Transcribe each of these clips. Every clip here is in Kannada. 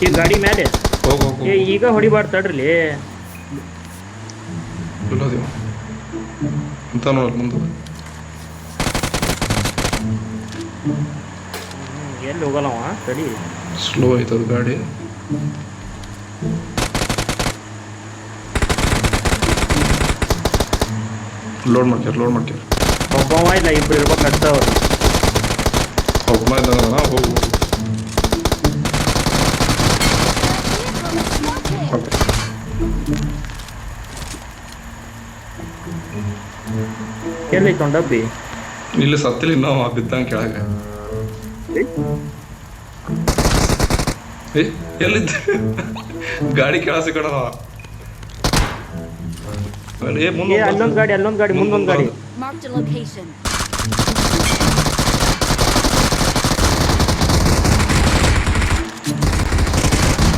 ಈ ಗಾಡಿ ಮೇಲೆ ಹೋಗು ಹೋಗು ಏ ಈಗ ಹೊಡಿಬಾರ್ದು ತಡ್ರಿ ಇಲ್ಲೋದಿವ ಅಂತ ನೋಡಲ್ ಮುಂದೆ ಎಲ್ಲಿ ಹೋಗಲ್ಲವ ತಡಿ ಸ್ಲೋ ಆಯ್ತದ ಗಾಡಿ ಲೋಡ್ ಮಾಡ್ಕ್ಯಾರ ಒಬ್ಬವ ಇಲ್ಲ ಇಬ್ರು ಇರ್ಬೇಕು ಅಡ್ಡವ ಒಬ್ಬ ಇದ್ದಾನ ಹೋಗು ಓಕೆ ಎಲ್ಲೈತ ಡಬ್ಬಿ ಇಲ್ಲಿ ಸತ್ತಿಲ್ಲ ನಾವು ಬಿದ್ದಂಗೆ ಕೆಳಗೆ ಎಲ್ಲಿದ್ದ ಗಾಡಿ ಕೆಳಸಿ ಕಡ ಅಲ್ಲೊಂದು ಗಾಡಿ ಮುಂದೊಂದು ಗಾಡಿ Marked a location.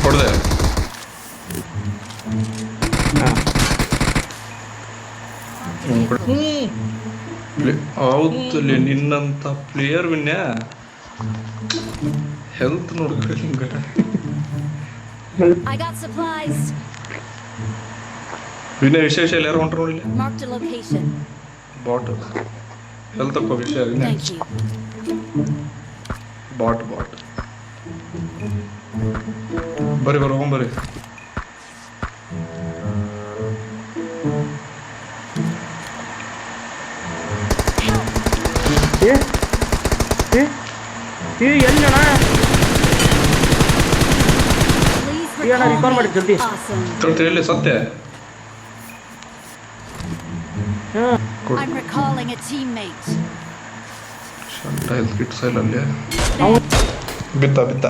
ಹೊಡೆದೆ ಹೌದಲ್ಲಿ ನಿನ್ನಂತ ಪ್ಲೇಯರ್ ವಿನ್ಯ ಹೆಲ್ತ್ ನೋಡ್ರಿ ಹಿಂಗ I got supplies. ವಿನಯ ವಿಶೇಷ ಯಾರು ಹೊಂಟ್ರ ನೋಡಿ Marked a location. But health ಅಪ್ಪ ವಿಷಯ ವಿನಯ Thank you. ಬಾಟ್ ಬರ್ರಿ ಹೋಗ್ಬರ್ರಿ ಎಲ್ಲಣ್ಣ Please Yeah, recall recall me. ಮಾಡಿ ಜಲ್ದಿ. Awesome. ತೃಪ್ತಿಯಲ್ಲಿ ಸತ್ಯ I'm recalling a teammate. ಶಂಟ ಹೆಲ್ತ್ ಕಿಟ್ ಸೈಲಲ್ಲಿ ಅವನು ಬಿದ್ದ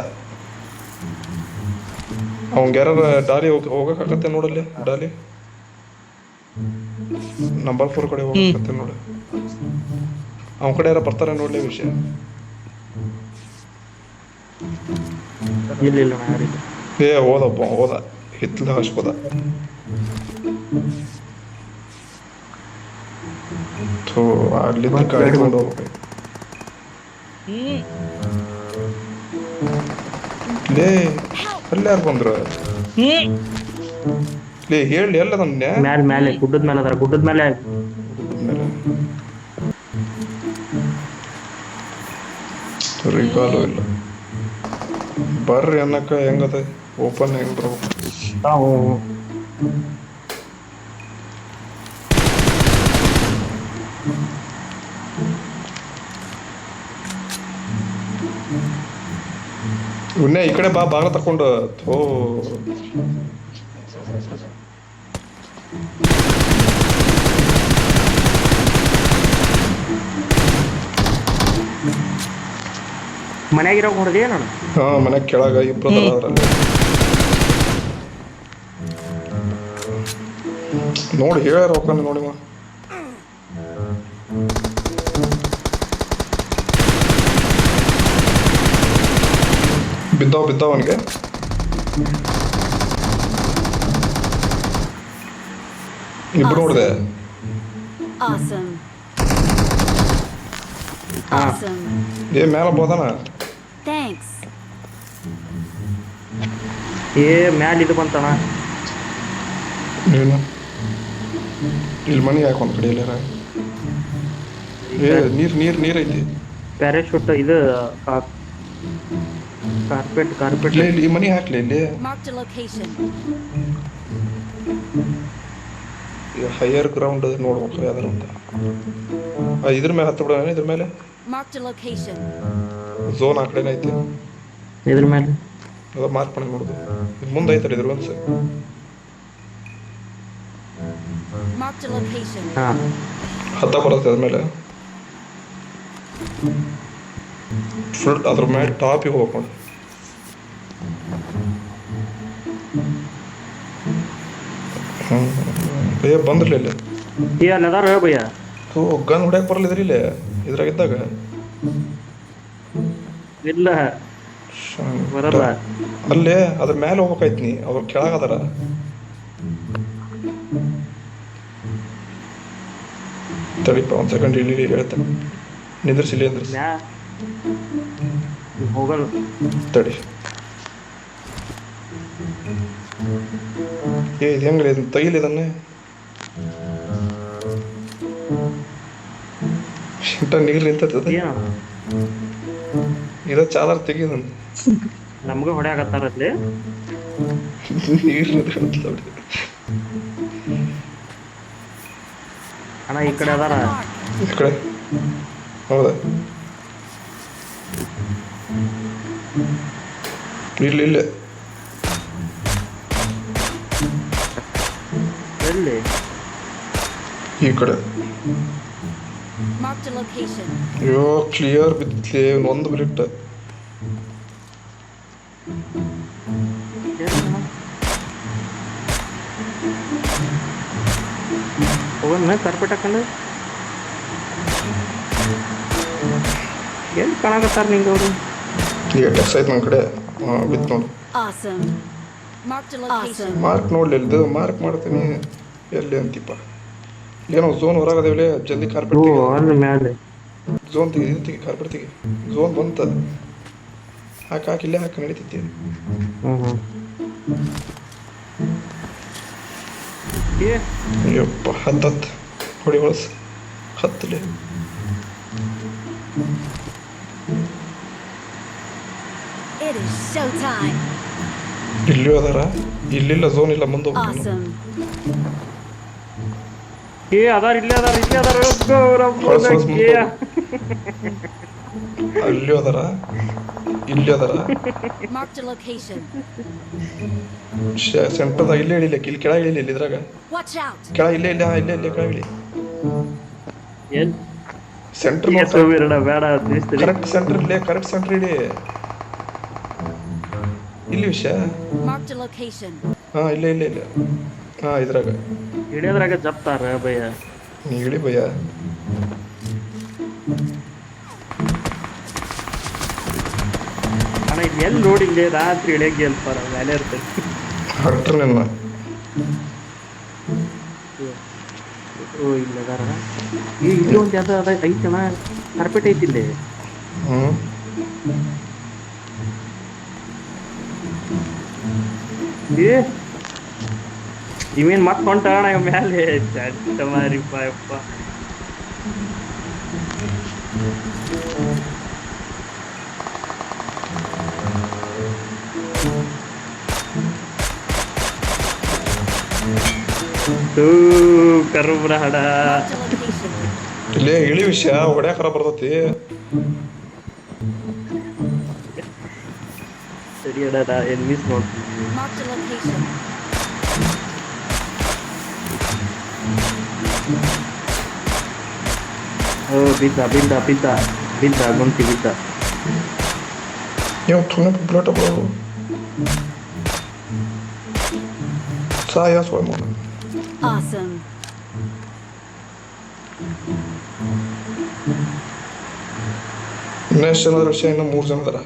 ಅವಂಗೆ ಯಾರ ಡಾಲಿ ಹೋಗಕ್ಕಾಗತ್ತೆ ನೋಡಲ್ಲಿ ಡಾಲಿ ನಂಬರ್ 4 ಕಡೆ ಹೋಗಕತ್ತೆ ನೋಡಿ ಅವನ ಕಡೆ ಯಾರ ಬರ್ತಾರೆ ನೋಡ್ಲಿ ವಿಷಯ ಇಲ್ಲ ಯಾರಿಲ್ಲ ಹೋದ ಹಿತ್ಲ ಹಚ್ಕೋದ ಥೋ ಅಲ್ಲಿಂದ ಗಾಡಿ ತಗೊಂಡು ಹೋಗ್ಬೇಕು ಲೇ ಅಲ್ಲಿ ಯಾರು ಬಂದ್ರು ಲೇ ಹೇಳಿ ಎಲ್ಲ ತಂದೆ ಮೇಲೆ ಗುಡ್ಡದ ಮೇಲೆ ಅದಾರ ಗುಡ್ಡದ ಮೇಲೆ ರಿಕಾಲು ಇಲ್ಲ ಬರ್ರಿ ಅನ್ನಕ್ಕ ಹೆಂಗದ ಓಪನ್ ಹೆಂಗ್ ಬರ್ಬೇಕು ಉನ್ನೆ ಈ ಕಡೆ ಬಾಗ ತಕೊಂಡು ಥೋ ಮನ್ಯಾಗಿರೋ ಹೊಡೆದೇ ನಾನು ಹಾ ಮನೆ ಕೆಳಗ ಇಬ್ರು ಅದ್ರಲ್ಲಿ ನೋಡಿ ಹೇಳ್ಯಾರ ಹೋಗ್ಕೊಂಡು ನೋಡಿ ಬಿದ್ದಾವ ಅವನಿಗೆ ಇಬ್ರು ನೋಡಿದೆ Awesome. Awesome. ಏ ಮೇಲೆ ಬೋದನ Thanks. ಮ್ಯಾಲ ಇದು ಬಂತಣ ಏನು ಇಲ್ಲಿ ಮನಿ ಹಾಕೊಂಡ್ ಕಡೆ ಎಲ್ಲಾರ ನೀರ್ ಐತಿ ಪ್ಯಾರಾಶೂಟ್ ಇದು ಕಾರ್ಪೆಟ್ ಇಲ್ಲಿ ಈ ಮನಿ ಹಾಕ್ಲಿ ಇಲ್ಲಿ Marked a location. Higher ground ನೋಡ್ಬೇಕು ಯಾವ್ದಾರ ಅಂತ ಇದ್ರ ಮೇಲೆ ಹತ್ತು ಬಿಡೋಣ ಇದ್ರ ಮೇಲೆ Marked a location. ಝೋನ್ ಆ ಕಡೆನೇ ಐತಿ ಇದ್ರ ಮೇಲೆ ಅದ ಮಾರ್ಕ್ ಮಾಡಿ ನೋಡುದು ಮುಂದೆ ಐತಲ್ಲ ಇದ್ರ ಒಂದು Marked a location. ಹಾ ಹತ್ತ ಬರುತ್ತೆ ಅದ್ಮೇಲೆ ಫುಲ್ ಅದ್ರ ಮೇಲೆ ಟಾಪಿಗೆ ಹೋಗ್ಕೊಂಡು ಬಂದ್ರಲ್ಲ ಇಲ್ಲಿ ಅಲ್ಲದಾರ ಭಯ್ಯ ಗನ್ ಹೊಡ್ಯಾಕ್ ಬರಲ್ಲ ಇದ್ರಿಲ್ಲ ಇದ್ರಾಗಿದ್ದಾಗ ಇಲ್ಲ ಬರಲ್ಲ ಅಲ್ಲೇ ಅದ್ರ ಮೇಲೆ ಹೋಗ್ಬೇಕಾಯ್ತು ನೀ ಅವ್ರು ಕೆಳಗದಾರ ತಡಿಪ ಒಂದ್ ಸೆಕೆಂಡ್ ಇಲ್ಲಿ ಹೇಳ್ತೇನೆ ನಿಂದ್ರಿಸಿಲ್ಲ ನಿಂದ್ರಿಸಿ ಹೋಗಲ್ಲ ತಡಿ ಏ ಇದು ಹೆಂಗ್ರಿ ಇದನ್ನ ತೆಗಿಲಿ ಇದನ್ನೇ ಶಿಂಟ ನೀರು ನಿಂತದ ಏನು ಇರೋ ಚಾದರ್ ತೆಗಿದನ್ ನಮ್ಗೆ ಹೊಡ್ಯಾಕತ್ತಾರಲ್ಲಿ ನೀರು ಅಣ್ಣ ಈ ಕಡೆ ಅದಾರ ಈ ಕಡೆ ಹೌದಾ ಇಲ್ಲ ಎಲ್ಲಿ ಈ ಕಡೆ Marked a location. ಅಯ್ಯೋ ಕ್ಲಿಯರ್ ಬಿದ್ದಿತ್ಲಿ ಒಂದು ಬಿರಿಟ್ ಹೋಗೋಣ ಕಾರ್ಪೆಟ್ ಹಾಕೊಂಡು ಎಲ್ಲಿ ಕಾಣಕತ್ತಾರ ನಿಂಗೆ ಅವರು ಈಗ ಟೆಕ್ಸ್ ಆಯ್ತು ನನ್ನ ಕಡೆ ಹಾಂ ಬಿತ್ತು ನೋಡು Awesome. Marked a location. Mark ನೋಡ್ಲಿ ಇದು ಮಾರ್ಕ್ ಮಾಡ್ತೀನಿ ಎಲ್ಲಿ ಅಂತಿಪ್ಪ ಏನೋ ಝೋನ್ ಹೊರಗದೇವಲೆ ಜಲ್ದಿ ಕಾರ್ಪೆಟ್ ಓ ತೆಗಿ ಅಲ್ಲಿ ಮ್ಯಾಲೆ ಝೋನ್ ತೆಗಿ ಇದು ತೆಗಿ ಕಾರ್ಪೆಟ್ ತೆಗಿ ಝೋನ್ ಬಂತ ಹಾಕಿ ಇಲ್ಲೇ ಹಾಕಿ ನಡೀತೈತಿ ಹ್ಞೂ ಏ ಅಯ್ಯಪ್ಪ ಹತ್ತು ಹೊಡಿ ಹೊಳಸ್ ಹತ್ತಲೆ It is showtime. ಇಲ್ಲೂ ಅದಾರ ಇಲ್ಲಿಲ್ಲ ಝೋನ್ ಇಲ್ಲ ಮುಂದೆ ಹೋಗ್ತೀನಿ Awesome. ಏ ಅದಾರ ಇಲ್ಲೇ ಅದಾರ ಹೊಳಸ್ ಹೊಳಸ್ ಮುಂದೆ ಅಲ್ಲೂ ಅದಾರ ಇಲ್ಲಿ ಅದಾರ Marked a location. ಸೆಂಟರ್ದಾಗ ಇಲ್ಲೇ ಇಳಿಲ್ಲ ಇಲ್ಲಿ ಕೆಳಗೆ ಇಳಿಲ್ಲ ಇಲ್ಲಿ ಇದ್ರಾಗ Watch out. ಕೆಳಗೆ ಇಲ್ಲೇ ಇಲ್ಲ ಇಲ್ಲೇ ಕೆಳಗೆ ಇಳಿ ಎಲ್ಲಿ ಸೆಂಟರ್ ಸುಮ್ಮಿರಣ್ಣ, ಬೇಡ ತಿಳಿಸ್ತೀನಿ ಕರೆಕ್ಟ್ ಸೆಂಟರ್ ಇಲ್ಲೇ ಕರೆಕ್ಟ್ ಸೆಂಟರ್ ಇಡಿ ಇಲ್ಲಿ ವಿಷಯ Marked a location. ಹಾಂ ಇಲ್ಲೇ ಹಾಂ ಇದ್ರಾಗ ಹಿಡಿಯೋದ್ರಾಗ ಜಪ್ತಾರ ಭಯ್ಯ ನೀ ಇಳಿ ಭಯ್ಯ ಅಣ್ಣ ಇದು ಎಲ್ಲಿ ನೋಡಿಲ್ಲ ರಾತ್ರಿ ಇಳಿಯಂಗೆ ಅಲ್ಪಾರ ಮೇಲೆ ಇರ್ತೈತಿ ಹಟ್ರ ನಿನ್ನ ಓ ಇಲ್ಲ ಅದಾರ ಏ ಇಲ್ಲಿ ಒಂದು ಯಾವ್ದು ಅದ ಐತಣ್ಣ ಕಾರ್ಪೆಟ್ ಐತಿ ಇಲ್ಲಿ ಹ್ಞೂ ಏ ಇವೇನ್ ಮತ್ತೆ ಹೊಂಟಣ ಮ್ಯಾಲೆ ಚಟ್ಟ ಮಾರಿಪ್ಪ ಯಪ್ಪ ಕರುಬ್ರ ಹಡ Marked a location. ಇಲ್ಲೇ ಇಳಿ ವಿಷಯ ಹೊಡ್ಯಾಕರ ಬರ್ತೈತಿ ಸರಿ ಅಣ್ಣ ಏನ್ ಮಿಸ್ ಮಾಡ್ತೀನಿ Marked a location. ಓ ಬಿದ್ದ ಗುಂಟಿ ಬಿದ್ದ ನೀವು ತುನೆ ಬ್ಲಡ್ ಬರೋದು ಸಾಯ ಸೋಯ್ ಮಗ Awesome. ಇನ್ನೆಷ್ಟು ಜನ ವಿಷಯ ಇನ್ನು 3 ಜನ ಅದಾರ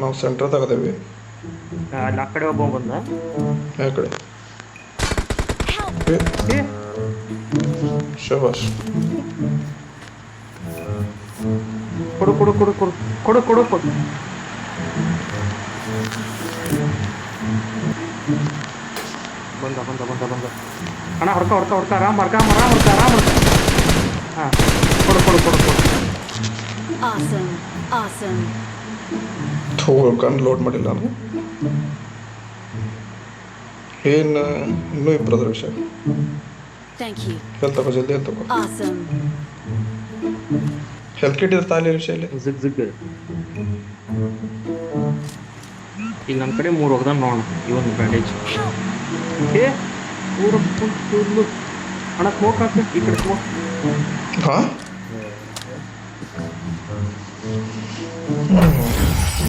ನಾವು ಸೆಂಟರ್ದಾಗ ಅದೇವಿ ಅಲ್ಲಿ ಆ ಕಡೆ ಒಬ್ಬ ಬಂದ ಆ ಕಡೆ Help. ಏ ಶಬಾಷ್ ಕೊಡು ಬಂದ ಅಣ್ಣ ಹೊಡ್ಕ ಆರಾಮ್ ಹಾಂ ಕೊಡು Awesome. Awesome. ಥೋ ಗನ್ ಲೋಡ್ ಮಾಡಿಲ್ಲ ನಾನು ಏನು ಇನ್ನೂ ಇಬ್ಬರು ಅದ್ರ ವಿಷಯ Thank you. ಹೆಲ್ತ್ ತಗೋ ಜಲ್ದಿ ಹೆಲ್ತ್ ತಗೋ Awesome. ಹೆಲ್ತ್ ಕಿಟ್ ಇದ್ರೆ ತಾಲಿ ವಿಷಯ ಇಲ್ಲಿ ಜಿಗ್ ಈಗ ನನ್ನ ಕಡೆ 3 ಹೋಗ್ದಾನ ನೋಡೋಣ ಇವನ್ ಬ್ಯಾಂಡೇಜ್ ಏ ಪೂರ ಫುಲ್ ಅಣ್ಣ ಸ್ಮೋಕ್ ಹಾಕಿ ಈ ಕಡೆ ಸ್ಮೋಕ್ ಹಾಂ